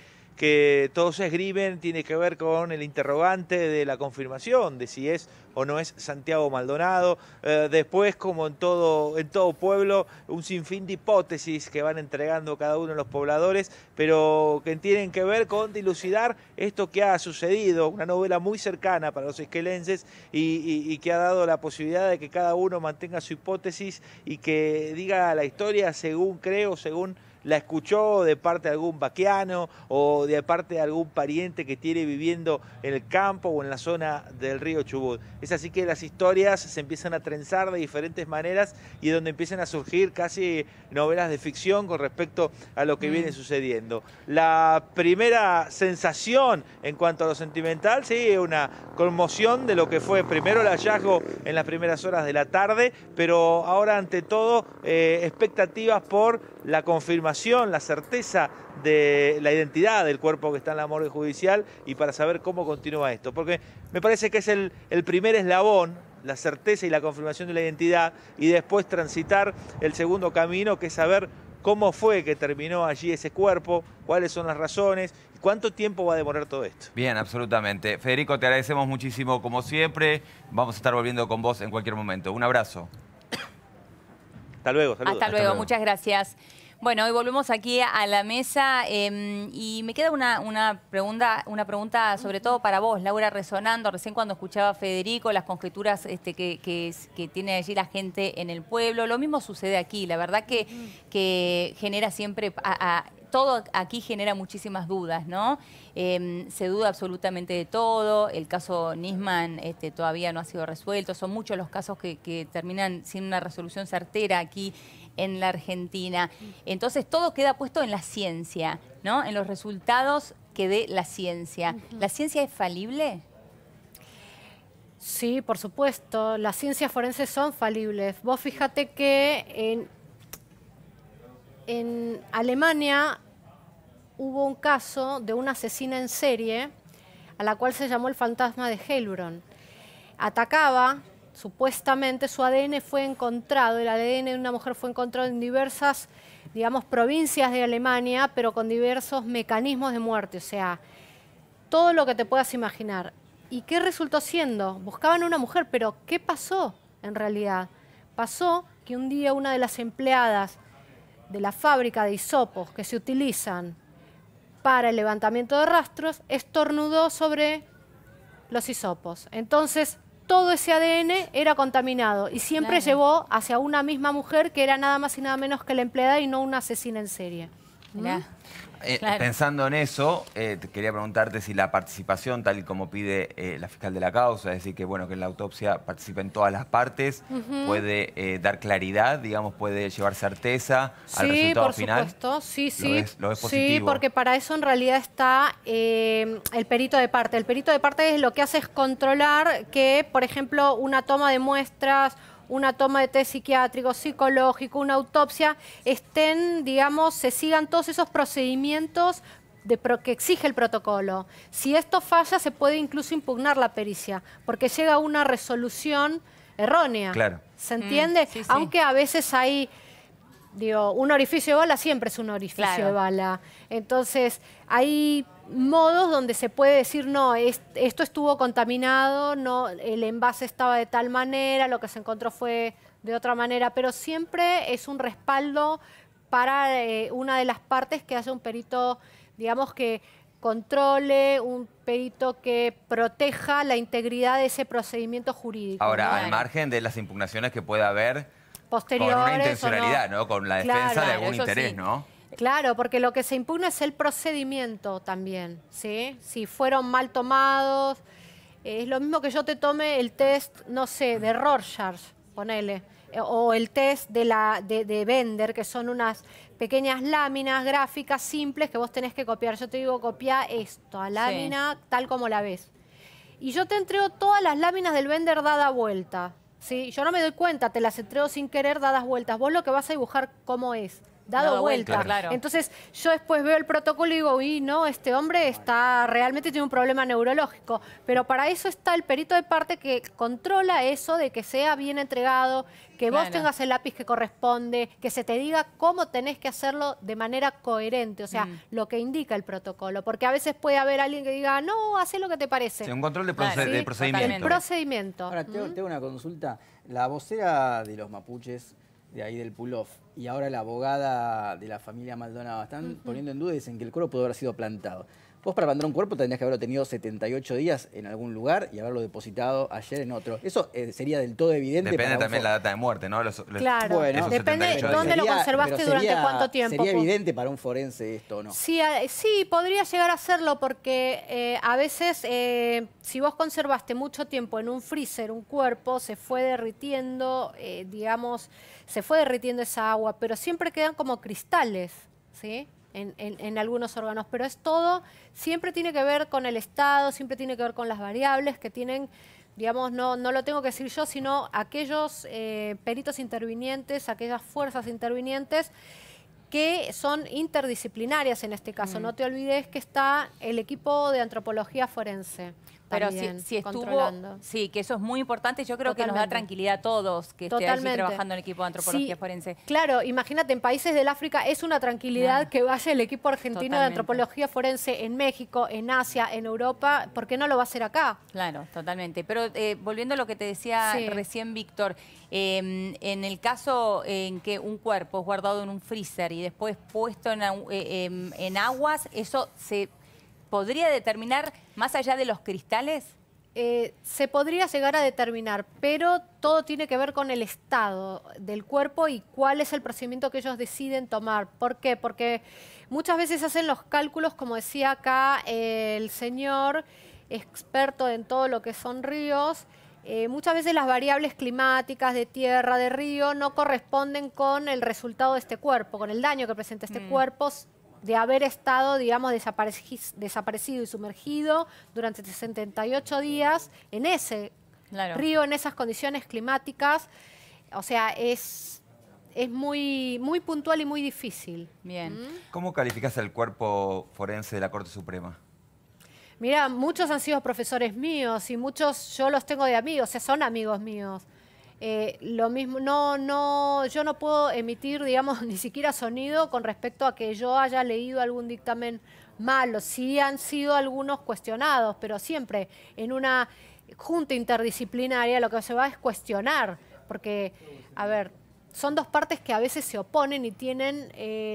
todos esgrimen tiene que ver con el interrogante de la confirmación de si es o no es Santiago Maldonado. Después, como en todo pueblo, un sinfín de hipótesis que van entregando cada uno de los pobladores, pero que tienen que ver con dilucidar esto que ha sucedido, una novela muy cercana para los esquelenses y que ha dado la posibilidad de que cada uno mantenga su hipótesis y que diga la historia según creo, según la escuchó de parte de algún vaqueano o de parte de algún pariente que tiene viviendo en el campo o en la zona del río Chubut. Es así que las historias se empiezan a trenzar de diferentes maneras y donde empiezan a surgir casi novelas de ficción con respecto a lo que viene sucediendo. La primera sensación en cuanto a lo sentimental, sí, una conmoción de lo que fue primero el hallazgo en las primeras horas de la tarde, pero ahora ante todo expectativas por la confirmación, la certeza de la identidad del cuerpo que está en la morgue judicial y para saber cómo continúa esto. Porque me parece que es el primer eslabón, la certeza y la confirmación de la identidad, y después transitar el segundo camino, que es saber cómo fue que terminó allí ese cuerpo, cuáles son las razones, y cuánto tiempo va a demorar todo esto. Bien, absolutamente. Federico, te agradecemos muchísimo como siempre. Vamos a estar volviendo con vos en cualquier momento. Un abrazo. Hasta luego. Saludos. Hasta luego, muchas gracias. Bueno, hoy volvemos aquí a la mesa y me queda una pregunta sobre todo para vos, Laura, resonando recién cuando escuchaba a Federico, las conjeturas que tiene allí la gente en el pueblo. Lo mismo sucede aquí, la verdad que genera siempre todo aquí genera muchísimas dudas, ¿no? Se duda absolutamente de todo. El caso Nisman todavía no ha sido resuelto. Son muchos los casos que terminan sin una resolución certera aquí en la Argentina. Entonces todo queda puesto en la ciencia, ¿no? En los resultados que dé la ciencia. ¿La ciencia es falible? Sí, por supuesto. Las ciencias forenses son falibles. Vos fíjate que en Alemania hubo un caso de una asesina en serie a la cual se llamó el fantasma de Heilbronn. Atacaba, supuestamente su ADN fue encontrado, el ADN de una mujer fue encontrado en diversas, digamos, provincias de Alemania, pero con diversos mecanismos de muerte, o sea, todo lo que te puedas imaginar. ¿Y qué resultó siendo? Buscaban a una mujer, pero ¿qué pasó en realidad? Pasó que un día una de las empleadas de la fábrica de hisopos que se utilizan para el levantamiento de rastros estornudó sobre los hisopos. Entonces, todo ese ADN era contaminado y siempre llevó hacia una misma mujer que era nada más y nada menos que la empleada y no una asesina en serie. Pensando en eso, quería preguntarte si la participación, tal y como pide la fiscal de la causa, es decir, que bueno, que en la autopsia participen todas las partes, puede dar claridad, digamos, puede llevar certeza al resultado final. Sí, por supuesto, sí. ¿Lo ves positivo? Sí, porque para eso en realidad está el perito de parte. El perito de parte es lo que hace es controlar que, por ejemplo, una toma de muestras, una toma de test psiquiátrico, psicológico, una autopsia, estén, digamos, se sigan todos esos procedimientos que exige el protocolo. Si esto falla, se puede incluso impugnar la pericia, porque llega a una resolución errónea. Claro. ¿Se entiende? Sí, sí. Aunque a veces hay, digo, un orificio de bala siempre es un orificio de bala. Entonces, hay modos donde se puede decir, no, esto estuvo contaminado, no, el envase estaba de tal manera, lo que se encontró fue de otra manera, pero siempre es un respaldo para una de las partes que haya un perito, digamos, que controle, un perito que proteja la integridad de ese procedimiento jurídico. Ahora, al margen de las impugnaciones que pueda haber posteriores, con una intencionalidad, ¿no? Con la defensa de algún interés, sí. ¿no? Claro, porque lo que se impugna es el procedimiento también, ¿sí? Si fueron mal tomados, es lo mismo que yo te tome el test, no sé, de Rorschach, ponele, o el test de Bender, que son unas pequeñas láminas gráficas simples que vos tenés que copiar. Yo te digo, copia esto, a lámina tal como la ves. Y yo te entrego todas las láminas del Bender dada vuelta, ¿sí? Yo no me doy cuenta, te las entrego sin querer dadas vueltas. Vos lo que vas a dibujar cómo es. Dado vuelta. Claro. Entonces, yo después veo el protocolo y digo, uy, no, este hombre realmente tiene un problema neurológico. Pero para eso está el perito de parte que controla eso de que sea bien entregado, que vos tengas el lápiz que corresponde, que se te diga cómo tenés que hacerlo de manera coherente, o sea, lo que indica el protocolo. Porque a veces puede haber alguien que diga, no, haz lo que te parece. Sí, un control de procedimiento. El procedimiento. Ahora, tengo una consulta. La vocera de los mapuches, de ahí del pull-off, y ahora la abogada de la familia Maldonado están poniendo en duda y dicen que el cuerpo pudo haber sido plantado. Vos para plantar un cuerpo tendrías que haberlo tenido 78 días en algún lugar y haberlo depositado ayer en otro. Eso sería del todo evidente. Depende también la data de muerte, ¿no? Claro, bueno, depende de dónde lo conservaste durante cuánto tiempo. ¿Sería evidente para un forense esto o no? Sí, sí, podría llegar a serlo porque a veces si vos conservaste mucho tiempo en un freezer un cuerpo, se fue derritiendo, digamos, se fue derritiendo esa agua, pero siempre quedan como cristales, ¿sí? En algunos órganos, pero es todo, siempre tiene que ver con el estado, siempre tiene que ver con las variables que tienen, digamos, no lo tengo que decir yo, sino aquellos peritos intervinientes, aquellas fuerzas intervinientes que son interdisciplinarias en este caso. No te olvides que está el equipo de antropología forense. Pero si estuvo, sí, que eso es muy importante, yo creo que nos da tranquilidad a todos que esté allí trabajando en el equipo de antropología forense. Claro, imagínate, en países del África es una tranquilidad que vaya el equipo argentino de antropología forense en México, en Asia, en Europa, ¿por qué no lo va a hacer acá? Claro, totalmente. Pero volviendo a lo que te decía recién Víctor, en el caso en que un cuerpo es guardado en un freezer y después puesto en aguas, ¿eso se podría determinar más allá de los cristales? se podría llegar a determinar, pero todo tiene que ver con el estado del cuerpo y cuál es el procedimiento que ellos deciden tomar. ¿Por qué? Porque muchas veces hacen los cálculos, como decía acá el señor, experto en todo lo que son ríos. Muchas veces las variables climáticas de tierra, de río, no corresponden con el resultado de este cuerpo, con el daño que presenta este cuerpo, de haber estado, digamos, desaparecido y sumergido durante 78 días en ese río, en esas condiciones climáticas. O sea, es muy, muy puntual y muy difícil. Bien. ¿Cómo calificás el cuerpo forense de la Corte Suprema? Mira, muchos han sido profesores míos y muchos yo los tengo de amigos, o sea, son amigos míos. Lo mismo, yo no puedo emitir, digamos, ni siquiera sonido con respecto a que yo haya leído algún dictamen malo. Sí han sido algunos cuestionados, pero siempre en una junta interdisciplinaria lo que se va es cuestionar, porque, a ver, son dos partes que a veces se oponen y tienen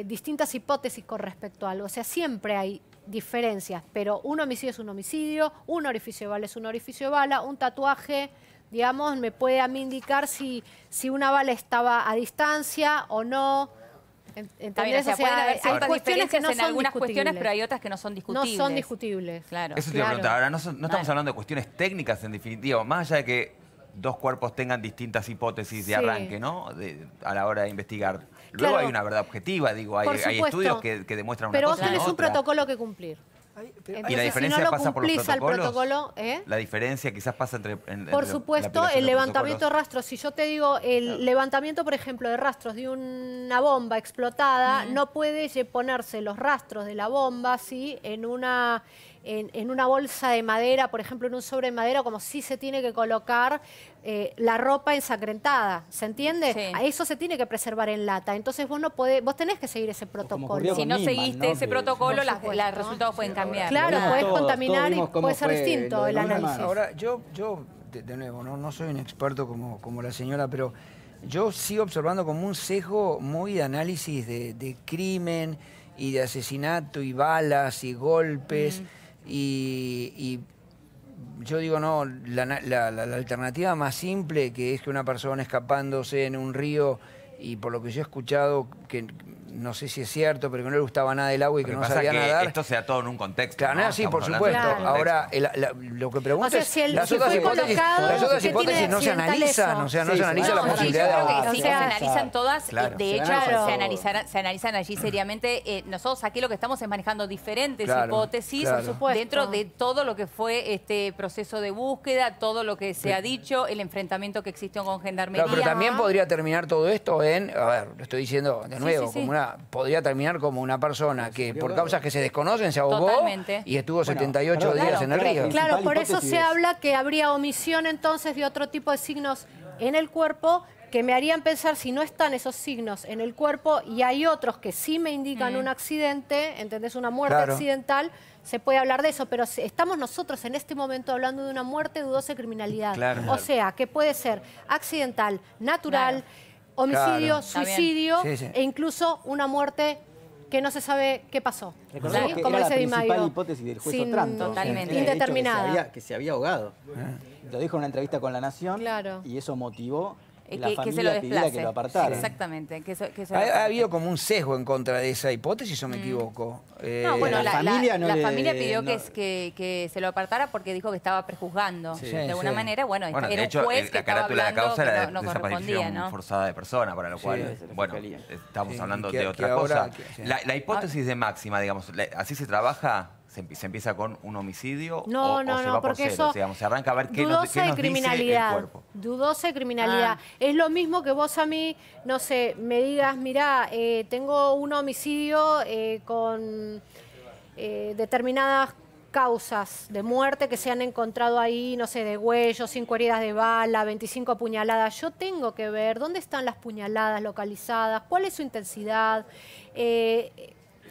distintas hipótesis con respecto a algo. O sea, siempre hay diferencias, pero un homicidio es un homicidio, un orificio de bala es un orificio de bala, un tatuaje, digamos, me puede a mí indicar si una bala estaba a distancia o no. ¿Entendés? O sea, pueden haber ciertas diferencias en algunas cuestiones, pero hay otras que no son discutibles. No son discutibles. Claro. Eso te iba a preguntar. Ahora, no estamos hablando de cuestiones técnicas, en definitiva, más allá de que dos cuerpos tengan distintas hipótesis de arranque, ¿no? A la hora de investigar. Luego hay una verdad objetiva, digo, hay estudios que demuestran una cosa. Pero vos tenés un protocolo que cumplir. Entonces, ¿y la diferencia si no pasa por los protocolos? Protocolo, La diferencia quizás pasa entre por supuesto, el levantamiento de rastros. Si yo te digo, el levantamiento, por ejemplo, de rastros de una bomba explotada, no puede ponerse los rastros de la bomba, ¿sí? en una bolsa de madera, por ejemplo, en un sobre de madera, como si se tiene que colocar la ropa ensangrentada, ¿se entiende? Sí. A eso se tiene que preservar en lata. Entonces vos no podés, vos tenés que seguir ese protocolo. Si no seguiste ese protocolo, los resultados pueden cambiar. Claro, podés contaminar y puede ser distinto el análisis. Ahora, yo de nuevo, no soy un experto como la señora, pero yo sigo observando como un sesgo muy de análisis de crimen y de asesinato y balas y golpes. Y yo digo, no, la alternativa más simple, que es que una persona escapándose en un río, y por lo que yo he escuchado, que no sé si es cierto, pero que no le gustaba nada el agua y que no sabía nadar. Esto sea todo en un contexto. Claro, ¿no? Sí, por supuesto. Claro. Ahora, lo que pregunto, o sea, si las otras hipótesis no se analizan, o sea, no se analiza la posibilidad de agua. Sí, se analizan todas. De hecho, se analizan allí seriamente. Nosotros aquí lo que estamos es manejando diferentes hipótesis dentro de todo lo que fue este proceso de búsqueda, todo lo que se ha dicho, el enfrentamiento que existió con Gendarmería. Claro, pero también podría terminar todo esto en, a ver, lo estoy diciendo de nuevo, como podría terminar como una persona que por causas que se desconocen se ahogó y estuvo 78 días en el río. Claro, por eso se habla que habría omisión entonces de otro tipo de signos en el cuerpo que me harían pensar si no están esos signos en el cuerpo y hay otros que sí me indican un accidente, ¿entendés? Una muerte accidental, se puede hablar de eso, pero estamos nosotros en este momento hablando de una muerte de dudosa criminalidad. O sea, que puede ser accidental, natural, homicidio, suicidio e incluso una muerte que no se sabe qué pasó. Recordemos que era la principal hipótesis del juez Otranto. Totalmente. Indeterminada. Que se había ahogado. Lo dijo en una entrevista con La Nación y eso motivó la familia pidiera que lo apartara. Exactamente. ¿Ha habido como un sesgo en contra de esa hipótesis o me equivoco? No, bueno, la familia pidió que se lo apartara porque dijo que estaba prejuzgando. De alguna manera, bueno, era de hecho, un juez que la carátula de la causa era no desaparición forzada de persona, para lo cual, bueno, estamos hablando de otra cosa. La hipótesis de máxima, digamos, ¿así se trabaja? ¿Se empieza con un homicidio o se va por cero? Digamos, se arranca a ver qué nos dice el cuerpo. Dudosa de criminalidad. Es lo mismo que vos a mí, no sé, me digas, mirá, tengo un homicidio con determinadas causas de muerte que se han encontrado ahí, no sé, de huellos, 5 heridas de bala, 25 puñaladas. Yo tengo que ver dónde están las puñaladas localizadas, cuál es su intensidad,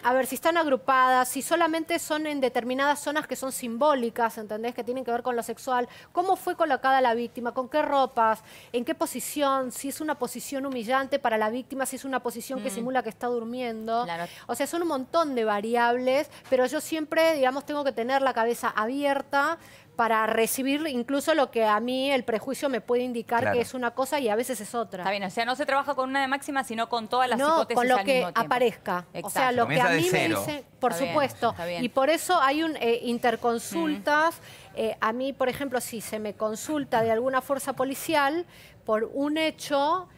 a ver, si están agrupadas, si solamente son en determinadas zonas que son simbólicas, ¿entendés? Que tienen que ver con lo sexual. ¿Cómo fue colocada la víctima? ¿Con qué ropas? ¿En qué posición? Si es una posición humillante para la víctima, si es una posición que simula que está durmiendo. Claro. O sea, son un montón de variables, pero yo siempre, digamos, tengo que tener la cabeza abierta para recibir incluso lo que a mí el prejuicio me puede indicar Claro. que es una cosa y a veces es otra. Está bien, o sea, no se trabaja con una de máxima, sino con todas las No, hipótesis con lo al que mismo tiempo. aparezca. Exacto. O sea, lo que a Comienza de mí me cero. dice, por Está bien, supuesto. está bien. Y por eso hay interconsultas. A mí, por ejemplo, si se me consulta de alguna fuerza policial por un hecho,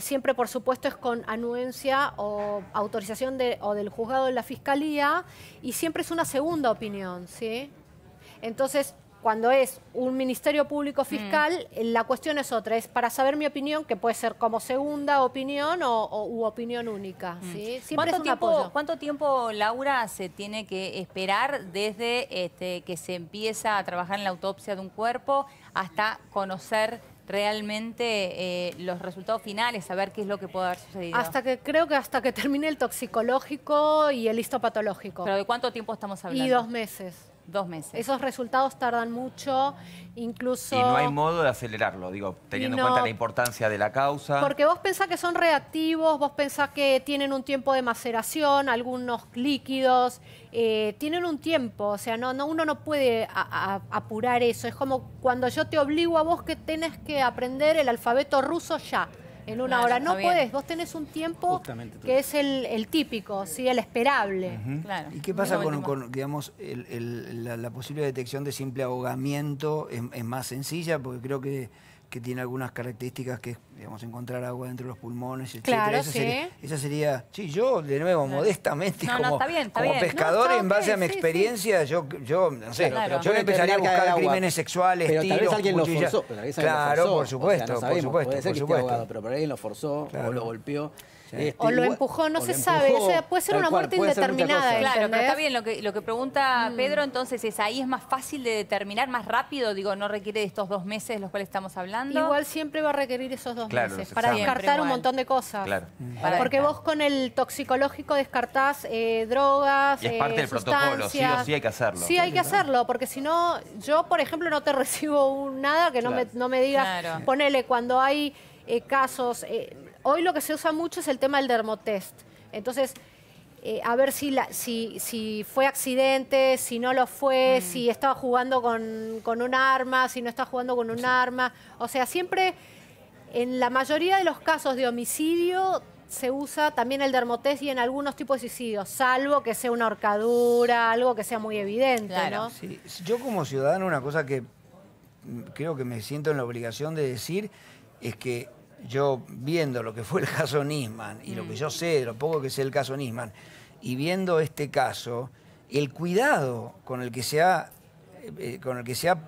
siempre, por supuesto, es con anuencia o autorización o del juzgado de la fiscalía, y siempre es una segunda opinión, ¿sí? Entonces, cuando es un ministerio público fiscal, la cuestión es otra, es para saber mi opinión, que puede ser como segunda opinión u opinión única, ¿sí? Siempre es un apoyo. ¿Cuánto tiempo, Laura, se tiene que esperar desde que se empieza a trabajar en la autopsia de un cuerpo hasta conocer realmente los resultados finales, saber qué es lo que puede haber sucedido? Creo que hasta que termine el toxicológico y el histopatológico. ¿Pero de cuánto tiempo estamos hablando? Y 2 meses. 2 meses. Esos resultados tardan mucho, incluso... Y no hay modo de acelerarlo, digo, teniendo en cuenta la importancia de la causa. Porque vos pensás que son reactivos, vos pensás que tienen un tiempo de maceración, algunos líquidos, tienen un tiempo, o sea, uno no puede apurar eso. Es como cuando yo te obligo a vos que tenés que aprender el alfabeto ruso ya. En una hora. No podés, vos tenés un tiempo que es el típico, ¿sí? El esperable. Claro. ¿Y qué pasa con digamos, la posible detección de simple ahogamiento? ¿Es más sencilla? Porque creo que tiene algunas características que es, digamos, encontrar agua dentro de los pulmones, etc. Claro, esa sería, sí, yo de nuevo, modestamente, como pescador, en base a mi experiencia, yo no sé, yo empezaría a buscar crímenes sexuales, pero tiros, tal vez alguien cuchillas. lo forzó. Claro, por supuesto, o sea, no sabemos, por supuesto. puede ser por que supuesto. esté ahogado, pero por alguien lo forzó o lo golpeó. O lo empujó, no se sabe. O sea, puede ser una muerte indeterminada. Claro, pero está bien lo que pregunta Pedro, entonces es ahí es más fácil de determinar, más rápido, digo, no requiere de estos 2 meses de los cuales estamos hablando. Igual siempre va a requerir esos 2 meses para exámenes. descartar un montón de cosas. Claro. Porque vos con el toxicológico descartás drogas, y es parte del protocolo, sí o sí hay que hacerlo. Sí, hay que hacerlo, porque si no, yo, por ejemplo, no te recibo nada que no me digas, ponele, cuando hay casos... Hoy lo que se usa mucho es el tema del dermotest. Entonces, a ver si fue accidente, si no lo fue, si estaba jugando con un arma, si no está jugando con un arma. O sea, siempre, en la mayoría de los casos de homicidio, se usa también el dermotest y en algunos tipos de suicidios, salvo que sea una horcadura, algo que sea muy evidente, ¿no? Sí. Yo como ciudadano, una cosa que creo que me siento en la obligación de decir es que yo, viendo lo que fue el caso Nisman y lo que yo sé, lo poco que sé del caso Nisman, y viendo este caso, el cuidado con el que se ha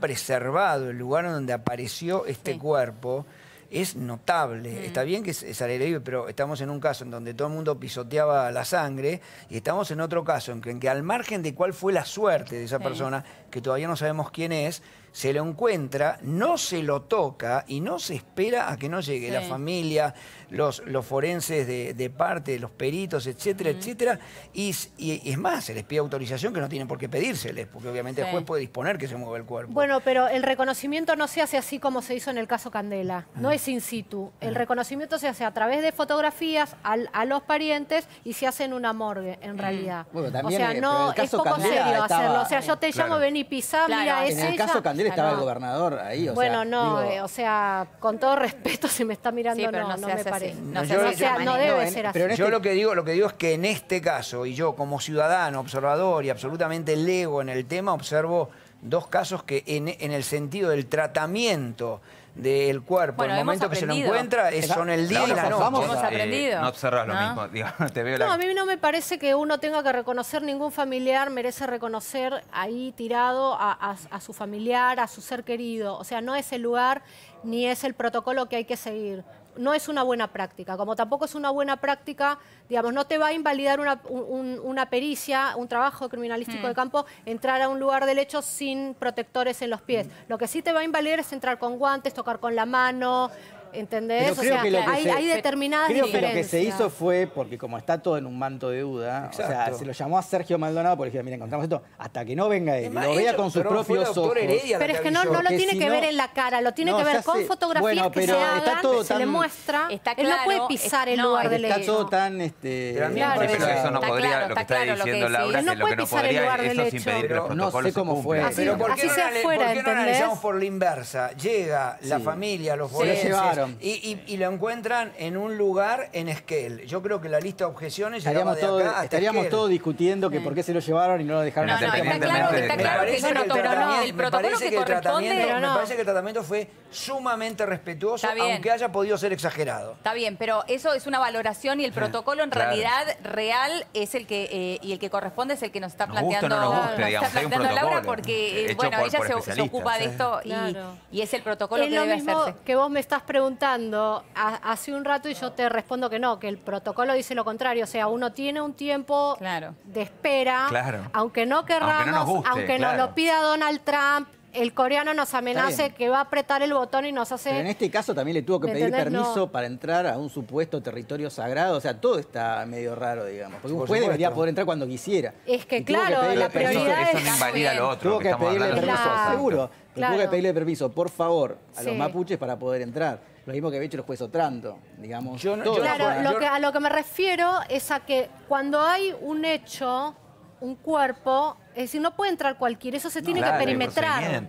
preservado el lugar en donde apareció este cuerpo es notable. Está bien que es al aire libre, pero estamos en un caso en donde todo el mundo pisoteaba la sangre, y estamos en otro caso en que al margen de cuál fue la suerte de esa persona, que todavía no sabemos quién es, se lo encuentra, no se lo toca y no se espera a que no llegue la familia, los forenses de parte, los peritos, etcétera, etcétera. Y es más, se les pide autorización que no tienen por qué pedírseles, porque obviamente el juez puede disponer que se mueva el cuerpo. Bueno, pero el reconocimiento no se hace así como se hizo en el caso Candela, no es in situ. El reconocimiento se hace a través de fotografías a los parientes y se hace en una morgue, en realidad. Bueno, también, o sea, no, es poco serio hacerlo. O sea, yo te llamo, vení, pisá, mira, es ella. En el caso Candela estaba el gobernador ahí, o bueno, sea, o sea, con todo respeto, si me está mirando, no me parece. No debe ser así. Yo lo que digo es que en este caso, y yo como ciudadano, observador y absolutamente lego en el tema, observo 2 casos que en el sentido del tratamiento del cuerpo, el momento que se lo encuentra, son el día y la noche. Hemos aprendido. No observas lo mismo, digo, te veo a mí no me parece que uno tenga que reconocer, ningún familiar merece reconocer ahí tirado a su familiar, a su ser querido. O sea, no es el lugar ni es el protocolo que hay que seguir. No es una buena práctica, como tampoco es una buena práctica, digamos, no te va a invalidar una pericia, un trabajo criminalístico de campo, entrar a un lugar del hecho sin protectores en los pies. Lo que sí te va a invalidar es entrar con guantes, tocar con la mano, ¿Entendés? Pero creo que lo que hay determinadas Creo diferencias. que lo que se hizo fue, porque como está todo en un manto de duda, Exacto. o sea, se lo llamó a Sergio Maldonado porque dijeron, mira, encontramos esto, hasta que no venga él y lo vea con sus propios ojos. Pero es que no lo tiene que ver en la cara, lo tiene que ver con fotografías que se hagan, se le muestra. Él no puede pisar el lugar del hecho. Está todo tan... Pero eso no podría, lo que está diciendo Laura, no puede pisar el lugar del hecho. impedir que los protocolos no sé cómo fue. Pero ¿por qué así sea fuera, ¿por qué no ¿entendés? analizamos por la inversa? Llega la familia, los forenses, y lo encuentran en un lugar en Esquel. Yo creo que la lista de objeciones llegaba de acá hasta estaríamos todos discutiendo que por qué se lo llevaron y no lo dejaron hacer. Está claro que el protocolo que corresponde... Me parece que el tratamiento fue sumamente respetuoso, aunque haya podido ser exagerado. Está bien, pero eso es una valoración y el protocolo en realidad real es el que y el que corresponde es el que nos está planteando, Laura, porque bueno, ella se ocupa de esto y es el protocolo que debe hacerse. Es lo mismo que vos me estás preguntando hace un rato y yo te respondo que no, que el protocolo dice lo contrario, o sea, uno tiene un tiempo de espera, aunque no querramos, aunque nos lo pida Donald Trump, el coreano nos amenace que va a apretar el botón y nos hace... Pero en este caso también le tuvo que pedir permiso para entrar a un supuesto territorio sagrado. O sea, todo está medio raro, digamos. Porque un juez debería poder entrar cuando quisiera. Es que claro, la prioridad es... Eso no invalida lo otro. Tuvo que pedirle permiso, seguro. Claro. Tuvo que pedirle permiso, por favor, a los mapuches para poder entrar. Lo mismo que había hecho el juez Otranto, digamos. A lo que me refiero es a que cuando hay un hecho, un cuerpo, es decir, no puede entrar cualquiera, eso se tiene que perimetrar.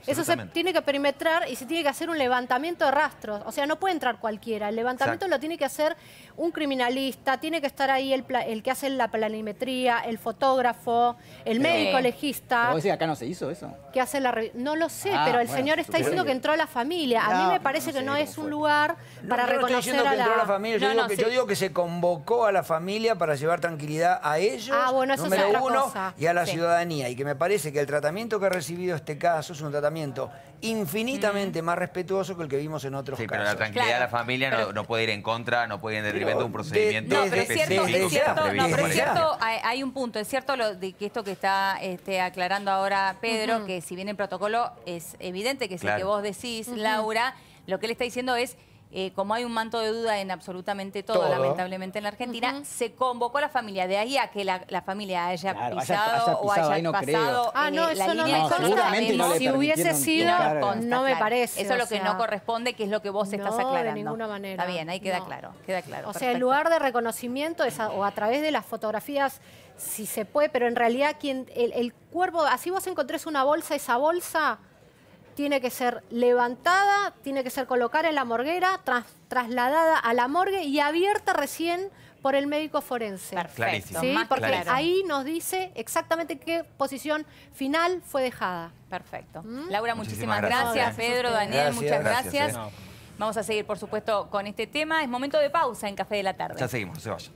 Eso se tiene que perimetrar y se tiene que hacer un levantamiento de rastros. O sea, no puede entrar cualquiera. El levantamiento lo tiene que hacer un criminalista, tiene que estar ahí el que hace la planimetría, el fotógrafo, el médico legista. ¿Pero vos decís que acá no se hizo eso? Que hace no lo sé, pero el señor está diciendo que entró la familia. A mí me parece que no es un lugar para reconocer a la familia. Yo digo que se convocó a la familia para llevar tranquilidad a ellos, número uno, y a la ciudadanía. Y que me parece que el tratamiento que ha recibido este caso es un tratamiento infinitamente más respetuoso que el que vimos en otros casos. Pero la tranquilidad de la familia no puede ir en contra, no puede ir en detrimento de un procedimiento. No, pero es cierto, hay un punto. Es cierto de que esto que está aclarando ahora Pedro, que si bien el protocolo es evidente que es el que vos decís, Laura, lo que él está diciendo es... como hay un manto de duda en absolutamente todo, lamentablemente en la Argentina, se convocó a la familia. De ahí a que la familia haya pisado o haya pasado la línea de seguramente no si hubiese sido, no me parece. Eso es lo que no corresponde, que es lo que vos estás aclarando. De ninguna manera. Está bien, ahí queda claro. O sea, el lugar de reconocimiento es o a través de las fotografías, si se puede, pero en realidad el cuerpo, así vos encontrés una bolsa, esa bolsa... tiene que ser levantada, tiene que ser colocada en la morguera, trasladada a la morgue y abierta recién por el médico forense. Perfecto. ¿Sí? Porque ahí nos dice exactamente qué posición final fue dejada. Perfecto. Laura, muchísimas gracias. Pedro, Daniel, muchas gracias. Vamos a seguir, por supuesto, con este tema. Es momento de pausa en Café de la Tarde. Ya seguimos, no se vayan.